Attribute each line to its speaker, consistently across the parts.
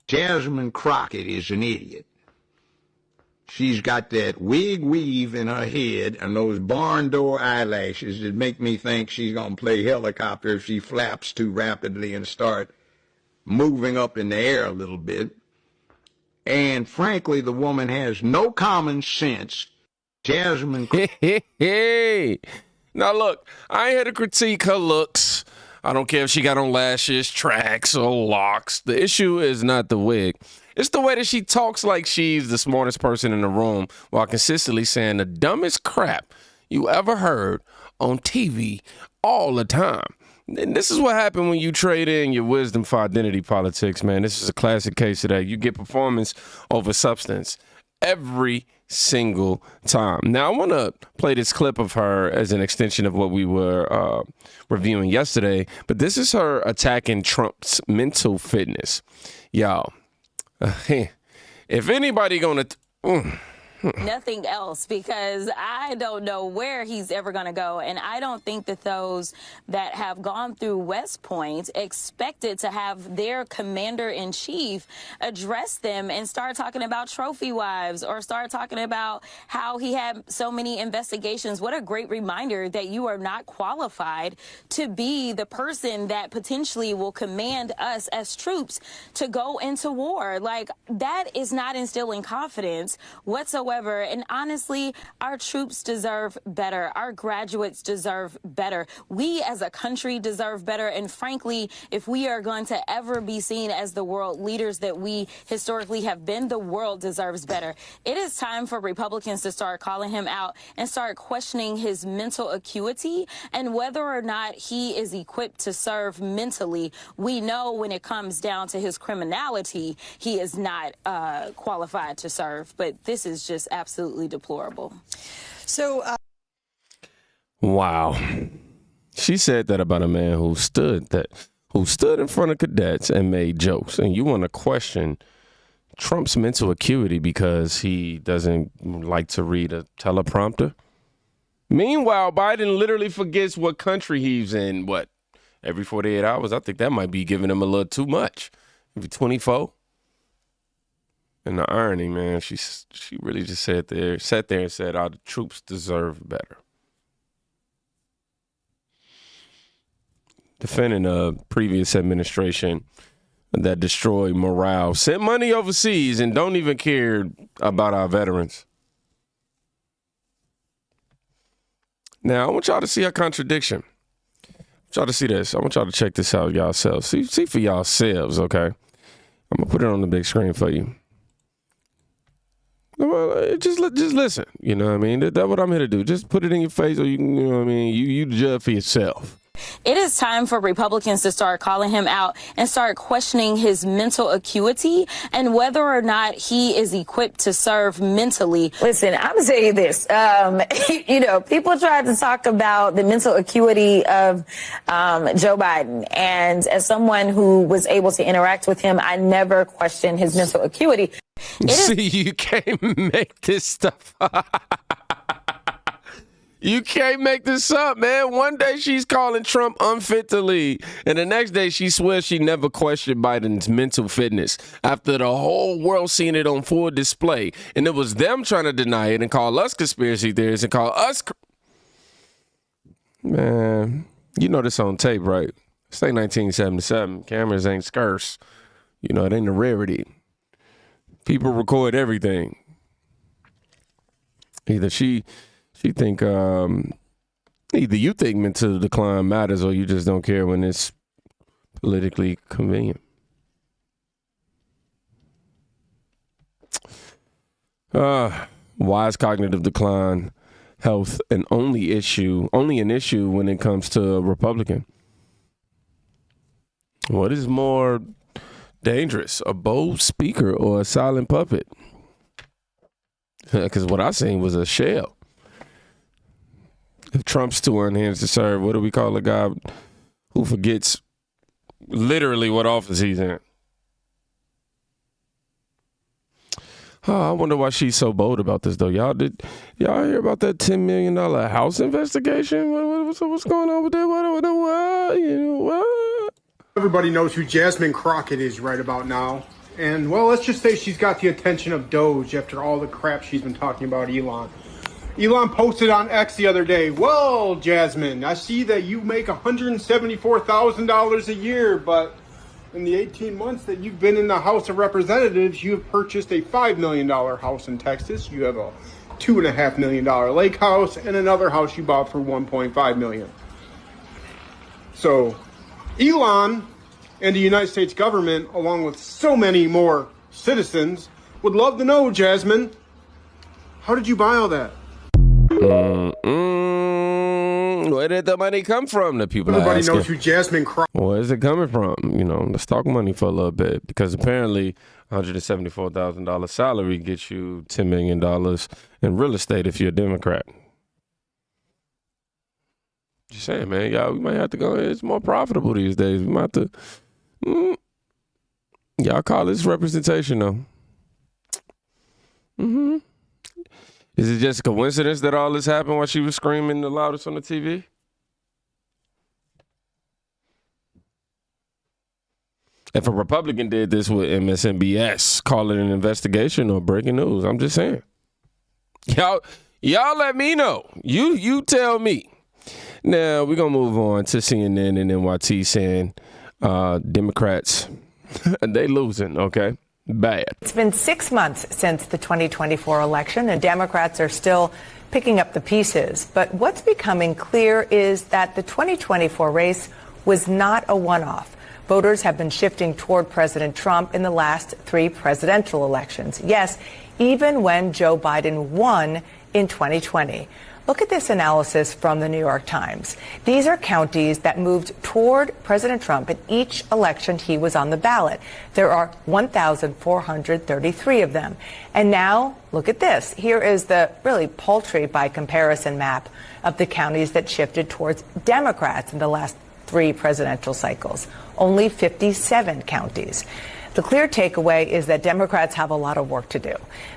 Speaker 1: Jasmine Crockett is an idiot. She's got that wig weave in her head and those barn door eyelashes that make me think she's going to play helicopter if she flaps too rapidly and start moving up in the air a little bit. And frankly, the woman has no common sense. Jasmine.
Speaker 2: Hey. Now look, I ain't here to critique her looks. I don't care if she got on lashes, tracks, or locks. The issue is not the wig. It's the way that she talks like she's the smartest person in the room while consistently saying the dumbest crap you ever heard on TV all the time. And this is what happened when you trade in your wisdom for identity politics, man. This is a classic case of that. You get performance over substance every single time. Now, I want to play this clip of her as an extension of what we were reviewing yesterday, but this is her attacking Trump's mental fitness. Y'all, if anybody gonna...
Speaker 3: Nothing else, because I don't know where he's ever going to go. And I don't think that those that have gone through West Point expected to have their commander-in-chief address them and start talking about trophy wives or start talking about how he had so many investigations. What a great reminder that you are not qualified to be the person that potentially will command us as troops to go into war. Like, that is not instilling confidence whatsoever. And honestly, our troops deserve better. Our graduates deserve better. We as a country deserve better. And frankly, if we are going to ever be seen as the world leaders that we historically have been, the world deserves better. It is time for Republicans to start calling him out and start questioning his mental acuity and whether or not he is equipped to serve mentally. We know when it comes down to his criminality, he is not qualified to serve. But this is just absolutely deplorable.
Speaker 4: So,
Speaker 2: wow. She said that about a man who stood in front of cadets and made jokes. And you want to question Trump's mental acuity because he doesn't like to read a teleprompter? Meanwhile, Biden literally forgets what country he's in, every 48 hours? I think that might be giving him a little too much. Maybe 24. And the irony, man, she really just sat there and said, the troops deserve better. Defending a previous administration that destroyed morale, sent money overseas, and don't even care about our veterans. Now, I want y'all to see a contradiction. I want y'all to see this. I want y'all to check this out yourselves. See for yourselves, okay? I'm going to put it on the big screen for you. Well, just listen. You know what I mean? That's what I'm here to do. Just put it in your face, or you know what I mean? You judge for yourself.
Speaker 3: It is time for Republicans to start calling him out and start questioning his mental acuity and whether or not he is equipped to serve mentally.
Speaker 5: Listen, I'm going to tell you this. People tried to talk about the mental acuity of Joe Biden. And as someone who was able to interact with him, I never questioned his mental acuity.
Speaker 2: You can't make this stuff up. You can't make this up, man. One day she's calling Trump unfit to lead, and the next day she swears she never questioned Biden's mental fitness after the whole world seen it on full display. And it was them trying to deny it and call us conspiracy theorists and call us... Man, you know this on tape, right? Say 1977. Cameras ain't scarce. You know, it ain't a rarity. People record everything. Either either you think mental decline matters or you just don't care when it's politically convenient. Why is cognitive decline health only an issue when it comes to a Republican? What is more dangerous, a bold speaker or a silent puppet? Because what I seen was a shell. If Trump's too unhinged to serve, what do we call a guy who forgets literally what office he's in? I wonder why she's so bold about this, though. Y'all hear about that $10 million house investigation? What's going on with that? What?
Speaker 6: Everybody knows who Jasmine Crockett is right about now.
Speaker 4: And, well, let's just say she's got the attention of Doge after all the crap she's been talking about Elon. Elon posted on X the other day, well, Jasmine, I see that you make $174,000 a year, but in the 18 months that you've been in the House of Representatives, you have purchased a $5 million house in Texas. You have a $2.5 million lake house and another house you bought for $1.5 million. So Elon and the United States government, along with so many more citizens, would love to know, Jasmine, how did you buy all that?
Speaker 2: Where did the money come from? The people
Speaker 4: Everybody knows who Jasmine Crockett.
Speaker 2: Where is it coming from? You know, let's talk money for a little bit, because apparently $174,000 salary gets you $10 million in real estate if you're a Democrat. Just saying, man, y'all, we might have to go. It's more profitable these days. We might have to. Y'all call this representation, though. Is it just a coincidence that all this happened while she was screaming the loudest on the TV? If a Republican did this with MSNBS, call it an investigation or breaking news. I'm just saying. Y'all let me know. You tell me. Now, we're going to move on to CNN and NYT saying Democrats, they losing, okay? Bad.
Speaker 6: It's been 6 months since the 2024 election, and Democrats are still picking up the pieces. But what's becoming clear is that the 2024 race was not a one-off. Voters have been shifting toward President Trump in the last 3 presidential elections. Yes, even when Joe Biden won in 2020. Look at this analysis from the New York Times. These are counties that moved toward President Trump in each election he was on the ballot. There are 1,433 of them. And now, look at this. Here is the really paltry by comparison map of the counties that shifted towards Democrats in the last 3 presidential cycles. Only 57 counties. The clear takeaway is that Democrats have a lot of work to do.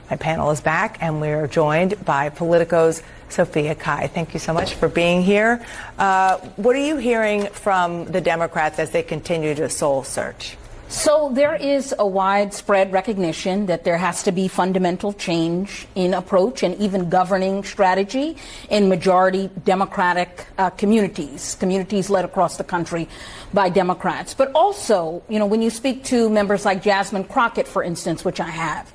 Speaker 6: My panel is back, and we're joined by Politico's Sophia Kai. Thank you so much for being here. What are you hearing from the Democrats as they continue to soul search?
Speaker 7: So there is a widespread recognition that there has to be fundamental change in approach and even governing strategy in majority Democratic communities led across the country by Democrats. But also, you know, when you speak to members like Jasmine Crockett, for instance, which I have,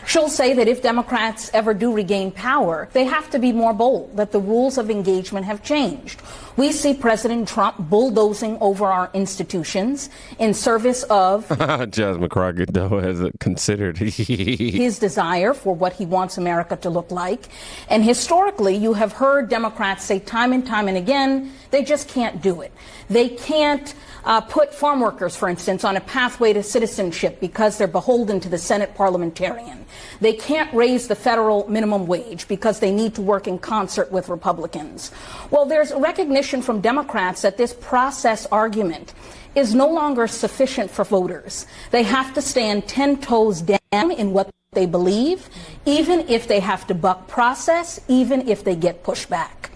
Speaker 7: she'll say that if Democrats ever do regain power, they have to be more bold, that the rules of engagement have changed. We see President Trump bulldozing over our institutions in service of
Speaker 2: Jasmine Crockett, though, has considered
Speaker 7: his desire for what he wants America to look like. And historically, you have heard Democrats say time and time and again, they just can't do it. They can't put farm workers, for instance, on a pathway to citizenship because they're beholden to the Senate parliamentarian. They can't raise the federal minimum wage because they need to work in concert with Republicans. Well, there's a recognition from Democrats that this process argument is no longer sufficient for voters. They have to stand 10 toes down in what they believe, even if they have to buck process, even if they get pushed back.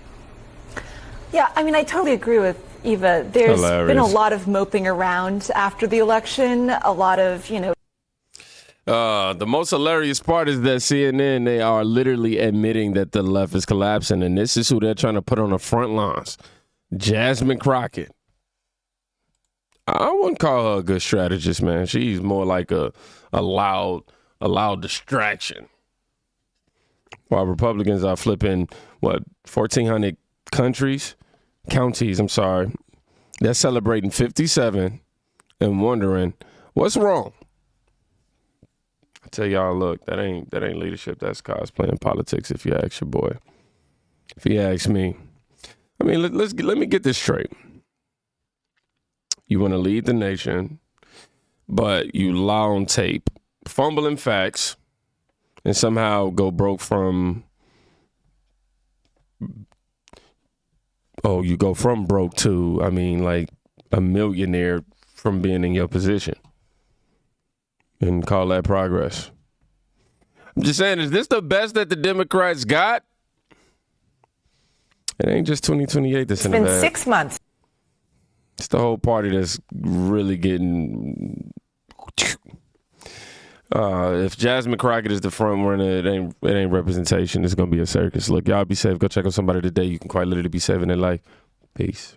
Speaker 8: Yeah, I mean, I totally agree with Eva. There's been a lot of moping around after the election, a lot of, you know.
Speaker 2: The most hilarious part is that CNN, they are literally admitting that the left is collapsing, and this is who they're trying to put on the front lines. Jasmine Crockett. I wouldn't call her a good strategist, man. She's more like a loud distraction. While Republicans are flipping, 1,400 counties, they're celebrating 57 and wondering what's wrong. I tell y'all, look, that ain't leadership. That's cosplaying politics. If you ask your boy, if you ask me, I mean, let me get this straight. You want to lead the nation, but you lie on tape, fumble in facts, and somehow go broke from. Oh, you go from broke to, I mean, like a millionaire from being in your position. And call that progress. I'm just saying, is this the best that the Democrats got? It ain't just 2028 that's in the bag.
Speaker 6: It's been 6 months.
Speaker 2: It's the whole party that's really getting. If Jasmine Crockett is the front runner, it ain't representation. It's gonna be a circus. Look, y'all be safe. Go check on somebody today. You can quite literally be saving their life. Peace.